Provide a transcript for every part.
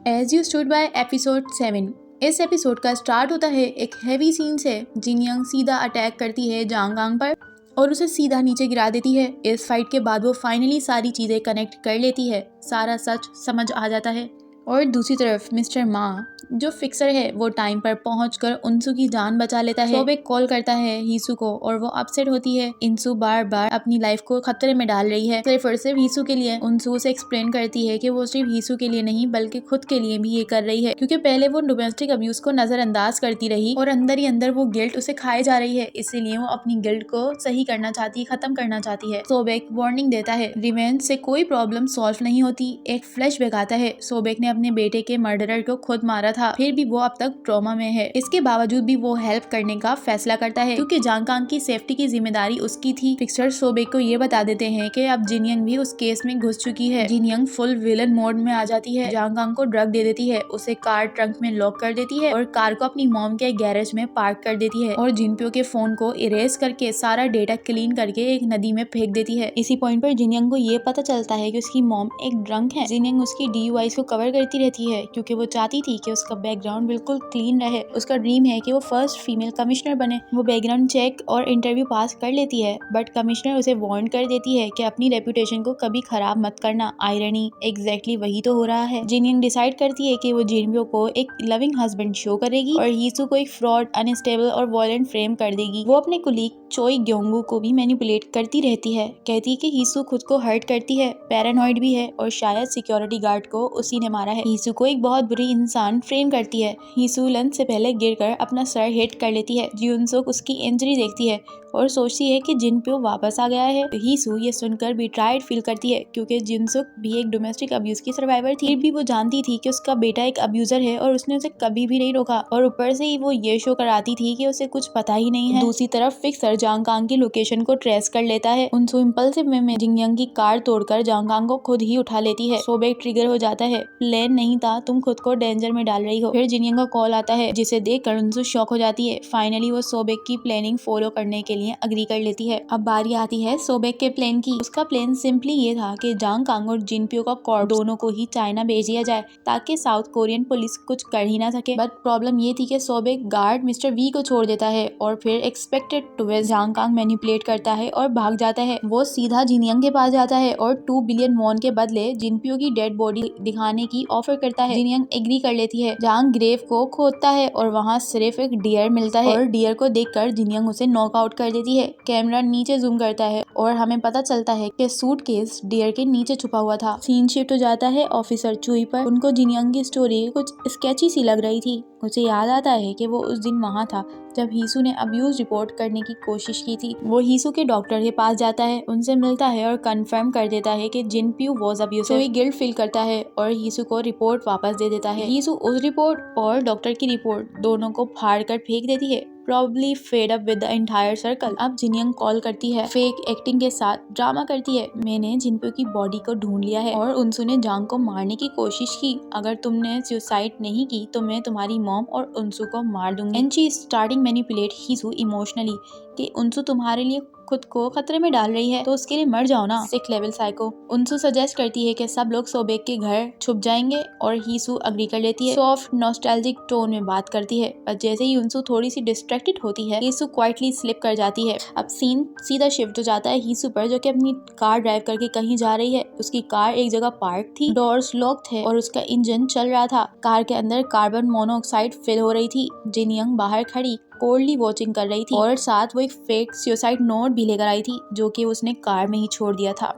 As you stood by episode 7। इस episode का start होता है एक हैवी सीन से। जिन यंग सीधा अटैक करती है जांग कांग पर और उसे सीधा नीचे गिरा देती है। इस फाइट के बाद वो फाइनली सारी चीजें कनेक्ट कर लेती है, सारा सच समझ आ जाता है। और दूसरी तरफ मिस्टर मा जो फिक्सर है वो टाइम पर पहुंचकर उनसू की जान बचा लेता है। सोबेक कॉल करता है हीसू को और वो अपसेट होती है। इंसू बार बार अपनी लाइफ को खतरे में डाल रही है सिर्फ और सिर्फ हीसू के लिए। उनसू उसे एक्सप्लेन करती है कि वो सिर्फ हीसू के लिए नहीं बल्कि खुद के लिए भी ये कर रही है, क्योंकि पहले वो डोमेस्टिक अब्यूज को नजरअंदाज करती रही और अंदर ही अंदर वो गिल्ट उसे खाए जा रही है। इसीलिए वो अपनी गिल्ट को सही करना चाहती है, खत्म करना चाहती है। सोबेक वार्निंग देता है रिवेंज से कोई प्रॉब्लम सॉल्व नहीं होती। एक फ्लैशबैक आता है, सोबेक ने अपने बेटे के मर्डरर को खुद मारा था, फिर भी वो अब तक ट्रॉमा में है। इसके बावजूद भी वो हेल्प करने का फैसला करता है क्योंकि जांग कांग की सेफ्टी की जिम्मेदारी उसकी थी। फिक्सर सोबेक को ये बता देते हैं कि अब जिन यंग भी उस केस में घुस चुकी है। जिन यंग फुल विलन मोड में आ जाती है, जांग कांग को ड्रग दे देती है, उसे कार ट्रंक में लॉक कर देती है और कार को अपनी मॉम के गैरेज में पार्क कर देती है और जिनपियो के फोन को इरेज करके सारा डेटा क्लीन करके एक नदी में फेंक देती है। इसी पॉइंट पर जिन यंग को ये पता चलता है कि उसकी मॉम एक ड्रंक है। जिन यंग उसकी DUIs को कवर करती रहती है क्योंकि वो चाहती थी कि उसका बैकग्राउंड बिल्कुल क्लीन रहे। उसका ड्रीम है कि वो फर्स्ट फीमेल कमिश्नर बने। वो बैकग्राउंड चेक और इंटरव्यू पास कर लेती है, बट कमिश्नर उसे वार्न कर देती है कि अपनी रेपुटेशन को कभी खराब मत करना। आयरनी एग्जैक्टली वही तो हो रहा है। जिन यंग डिसाइड करती है कि वो जिनपियो को एक लविंग हस्बैंड शो करेगी और हीसू को एक फ्रॉड, अनस्टेबल और वायलेंट फ्रेम कर देगी। वो अपने कुलीग चोई ग्योंगू को भी मैनिपुलेट करती रहती है, कहती है कि हीसू खुद को हर्ट करती है, पैरानॉइड भी है और शायद सिक्योरिटी गार्ड को उसी ने मारा है। हीसू को एक बहुत बुरी इंसान फ्रेम करती है। हीसू लंच से पहले गिरकर अपना सर हिट कर लेती है। जिउनसुक उसकी इंजरी देखती है और सोचती है कि जिनपियो वापस आ गया है। हीसू ये सुनकर बिट्राइड फील करती है क्योंकि जिनसुक भी एक डोमेस्टिक अब्यूज की सर्वाइवर थी। फिर भी वो जानती थी कि उसका बेटा एक अब्यूजर है और उसने उसे कभी भी नहीं रोका और ऊपर से ही वो ये शो कराती थी कि उसे कुछ पता ही नहीं है। दूसरी तरफ फिक्सर जांग कांग की लोकेशन को ट्रेस कर लेता है। उनसू इम्पल्सिव में जिन यंग की कार तोड़कर जांग कांग को खुद ही उठा लेती है। सोबेक ट्रिगर हो जाता है, प्लान नहीं था, तुम खुद को डेंजर में डाल रही हो। फिर जिन यंग का कॉल आता है जिसे देखकर उनसू शॉक हो जाती है। फाइनली वो सोबेक की प्लानिंग फॉलो करने के लिए अग्री कर लेती है। अब बारी आती है सोबेक के प्लान की। उसका प्लान सिंपली ये था कि जांग कांग और जिनपियो का कॉर्प दोनों को ही चाइना भेज दिया जाए ताकि साउथ कोरियन पुलिस कुछ कर ही ना सके। बट प्रॉब्लम ये थी कि सोबेक गार्ड मिस्टर वी को छोड़ देता है और फिर एक्सपेक्टेड ट्विस्ट जांग कांग मैनिपुलेट करता है और भाग जाता है। वो सीधा जिन यंग के पास जाता है और 2 बिलियन वॉन के बदले जिनपियो की डेड बॉडी दिखाने की ऑफर करता है। जिन यंग एग्री कर लेती है। जांग ग्रेव को खोदता है और वहाँ सिर्फ एक डियर मिलता है और डियर को देखकर जिन यंग उसे नॉकआउट कर देती है। कैमरा नीचे जूम करता है और हमें पता चलता है कि सूटकेस डियर के नीचे छुपा हुआ था। सीन शिफ्ट हो जाता है ऑफिसर चुई पर। उनको जिन यंग की स्टोरी कुछ स्केची सी लग रही थी। उसे याद आता है कि वो उस दिन वहाँ था जब हीसू ने अब्यूज रिपोर्ट करने की कोशिश की थी। वो हीसू के डॉक्टर के पास जाता है, उनसे मिलता है और कंफर्म कर देता है कि जिनपियो वाज अब्यूसिव। तो गिल्ट फील करता है और हीसू को रिपोर्ट वापस दे देता है। हीसू उस रिपोर्ट और डॉक्टर की रिपोर्ट दोनों को फाड़ कर फेंक देती है, probably fed up with the entire circle। अब जिन यंग कॉल करती है, फेक एक्टिंग के साथ ड्रामा करती है, मैंने जिनपियो की बॉडी को ढूंढ लिया है और उनसू ने जांग को मारने की कोशिश की। अगर तुमने सुसाइड नहीं की तो मैं तुम्हारी मॉम और उनसू को मार दूंगी। एंड शी स्टार्टिंग मैनिपुलेट हीसू इमोशनली कि उनसू तुम्हारे लिए खुद को खतरे में डाल रही है तो उसके लिए मर जाओ ना। 6 लेवल साइको। उनसू सजेस्ट करती है कि सब लोग सोबेक के घर छुप जाएंगे और हीसू अग्री कर लेती है। सॉफ्ट नॉस्टैल्जिक टोन में बात करती है, पर जैसे ही उनसू थोड़ी सी डिस्ट्रैक्टेड होती है हीसू क्वाइटली स्लिप कर जाती है। अब सीन सीधा शिफ्ट हो जाता है हीसू पर, जो कि अपनी कार ड्राइव करके कहीं जा रही है। उसकी कार एक जगह पार्क थी, डोर्स लॉक थे और उसका इंजन चल रहा था। कार के अंदर कार्बन मोनोऑक्साइड फिल हो रही थी। जिन यंग बाहर खड़ी कोल्डली वॉचिंग कर रही थी और साथ वो एक फेक सुसाइड नोट भी लेकर आई थी जो कि उसने कार में ही छोड़ दिया था।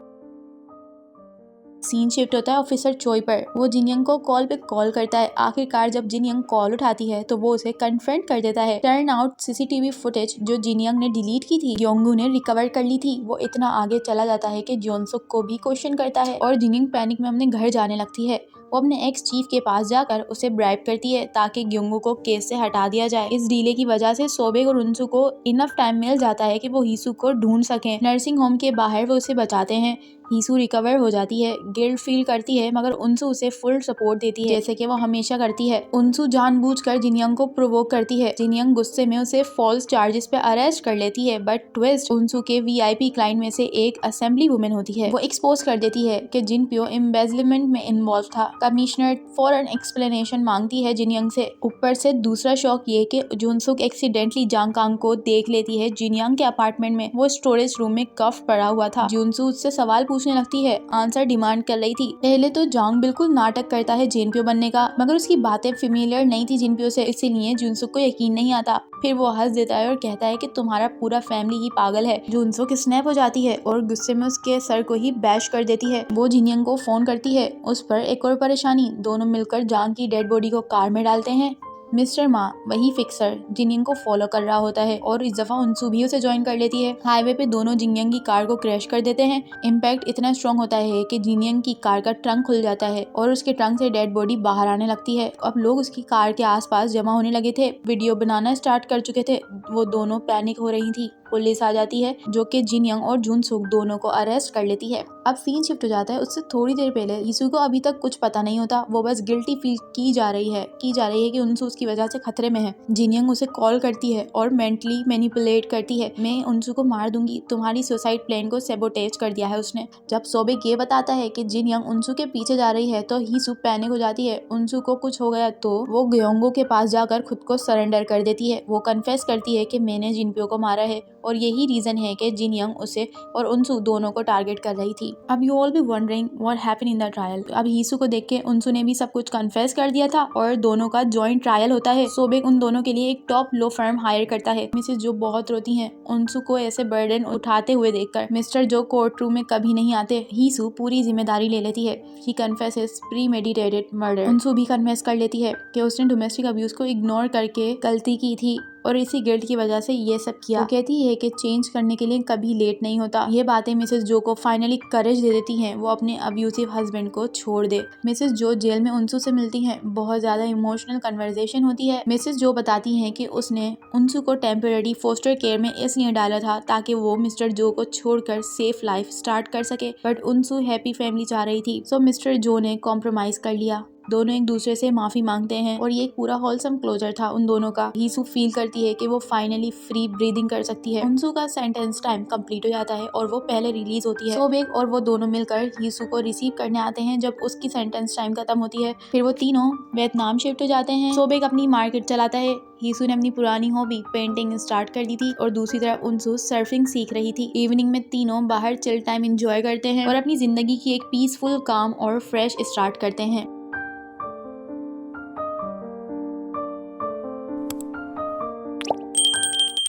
सीन शिफ्ट होता है ऑफिसर चोई पर। वो जिन यंग को कॉल पे कॉल करता है। आखिरकार जब जिन यंग कॉल उठाती है तो वो उसे कन्फ्रंट कर देता है। टर्न आउट सीसीटीवी फुटेज जो जिन यंग ने डिलीट की थी ग्योंगू ने रिकवर कर ली थी। वो इतना आगे चला जाता है कि जियोनसुक को भी क्वेश्चन करता है और जिन यंग पैनिक में अपने घर जाने लगती है। वो अपने एक्स चीफ के पास जाकर उसे ब्राइब करती है ताकि ग्योंगू को केस से हटा दिया जाए। इस डीले की वजह से सोबेक और उनसू को इनफ टाइम मिल जाता है कि वो हीसू को ढूंढ सकें। नर्सिंग होम के बाहर वो उसे बचाते हैं। हीसू रिकवर हो जाती है, गिल्ट फील करती है, मगर उनसू उसे फुल सपोर्ट देती है जैसे कि वो हमेशा करती है। उनसू जानबूझकर जिनयंग को प्रोवोक करती है। जिनयंग गुस्से में उसे फॉल्स चार्जेस पे अरेस्ट कर लेती है, बट ट्विस्ट, उनसू के वीआईपी क्लाइंट में से एक असेंबली वुमेन होती है। वो एक्सपोज कर देती है कि जिनप्यो एम्बेजलमेंट में इन्वॉल्व था। कमिश्नर फॉर एन एक्सप्लेनेशन मांगती है जिनयंग से। ऊपर से दूसरा शौक ये कि जुनसुक एक्सीडेंटली जांग कांग को देख लेती है जिनयंग के अपार्टमेंट में। वो स्टोरेज रूम में कफ पड़ा हुआ था। जुनसू उससे सवाल पूछने लगती है, आंसर डिमांड कर रही थी। पहले तो जांग बिल्कुल नाटक करता है जिनप्यो बनने का, मगर उसकी बातें फेमिलियर नहीं थी जिनप्यो से, इसीलिए जुनसुक को यकीन नहीं आता। फिर वो हंस देता है और कहता है कि तुम्हारा पूरा फैमिली ही पागल है। जुनसुक स्नैप हो जाती है और गुस्से में उसके सर को ही बैश कर देती है। वो जिनयंग को फोन करती है। उस पर एक और परेशानी, दोनों मिलकर जांग की डेड बॉडी को कार में डालते हैं। मिस्टर मा, वही फिक्सर, जिनयंग को फॉलो कर रहा होता है और इस दफा उनसू भी उसे ज्वाइन कर लेती है। हाईवे पे दोनों जिनयंग की कार को क्रैश कर देते हैं। इम्पैक्ट इतना स्ट्रॉन्ग होता है कि जिनयंग की कार का ट्रंक खुल जाता है और उसके ट्रंक से डेड बॉडी बाहर आने लगती है। अब लोग उसकी कार के आसपास जमा होने लगे थे, वीडियो बनाना स्टार्ट कर चुके थे। वो दोनों पैनिक हो रही थी। पुलिस आ जाती है जो कि जिनयंग और जुनसुक दोनों को अरेस्ट कर लेती है। अब सीन शिफ्ट हो जाता है उससे थोड़ी देर पहले। यीशु को अभी तक कुछ पता नहीं होता, वो बस गिल्टी फील की जा रही है कि उनसू उसकी वजह से खतरे में है। जिनयंग उसे कॉल करती है और मेंटली मैनिपुलेट करती है, मैं उनसू को मार दूंगी, तुम्हारी सुसाइड प्लान को सैबोटेज कर दिया है उसने। जब सोबेक ये बताता है कि जिनयंग उनसू के पीछे जा रही है तो यीशु पैनिक हो जाती है। उनसू को कुछ हो गया तो वो ग्योंगो के पास जाकर खुद को सरेंडर कर देती है। वो कन्फेस करती है कि मैंने जिनप्यो को मारा है और यही रीजन है कि जिनयंग उसे और उनसू दोनों को टारगेट कर रही थी। अब you all be wondering what happened in the trial. अब यीशु को देख के उनसू ने भी सब कुछ कन्फेस कर दिया था और दोनों का जॉइंट ट्रायल होता है। सोबेक उन दोनों के लिए एक टॉप लो फर्म हायर करता है। मिसेस जो बहुत रोती हैं उनसू को ऐसे बर्डन उठाते हुए देखकर। मिस्टर जो कोर्ट रूम में कभी नहीं आते। यीशु पूरी जिम्मेदारी ले लेती है। ही कन्फेसेस प्रीमेडिटेटेड मर्डर। उनसू भी कन्फेस कर लेती है कि उसने डोमेस्टिक अब्यूज को इग्नोर करके गलती की थी और इसी गिल्ट की वजह से ये सब किया। वो कहती है कि चेंज करने के लिए कभी लेट नहीं होता। ये बातें मिसेस जो को फाइनली करेज दे देती हैं वो अपने अब्यूसिव हस्बैंड को छोड़ दे। मिसेस जो जेल में उनसू से मिलती हैं, बहुत ज्यादा इमोशनल कन्वर्सेशन होती है। मिसेस जो बताती हैं कि उसने उनसू को टेम्पररी फोस्टर केयर में इसलिए डाला था ताकि वो मिस्टर जो को छोड़कर सेफ लाइफ स्टार्ट कर सके, बट उनसू हैप्पी फैमिली चाह रही थी, सो मिस्टर जो ने कॉम्प्रोमाइज कर लिया। दोनों एक दूसरे से माफी मांगते हैं और ये एक पूरा होलसम क्लोजर था उन दोनों का। यीशु फील करती है कि वो फाइनली फ्री ब्रीदिंग कर सकती है। उनसू का सेंटेंस टाइम कंप्लीट हो जाता है और वो पहले रिलीज होती है। सोबेक और वो दोनों मिलकर यीशु को रिसीव करने आते हैं जब उसकी सेंटेंस टाइम खत्म होती है। फिर वो तीनों वियतनाम शिफ्ट हो जाते हैं। सोबेक अपनी मार्केट चलाता है। यीशु ने अपनी पुरानी हॉबी पेंटिंग स्टार्ट कर दी थी और दूसरी तरफ उनसू सर्फिंग सीख रही थी। इवनिंग में तीनों बाहर चिल टाइम एंजॉय करते हैं और अपनी जिंदगी की एक पीसफुल, काम और फ्रेश स्टार्ट करते हैं।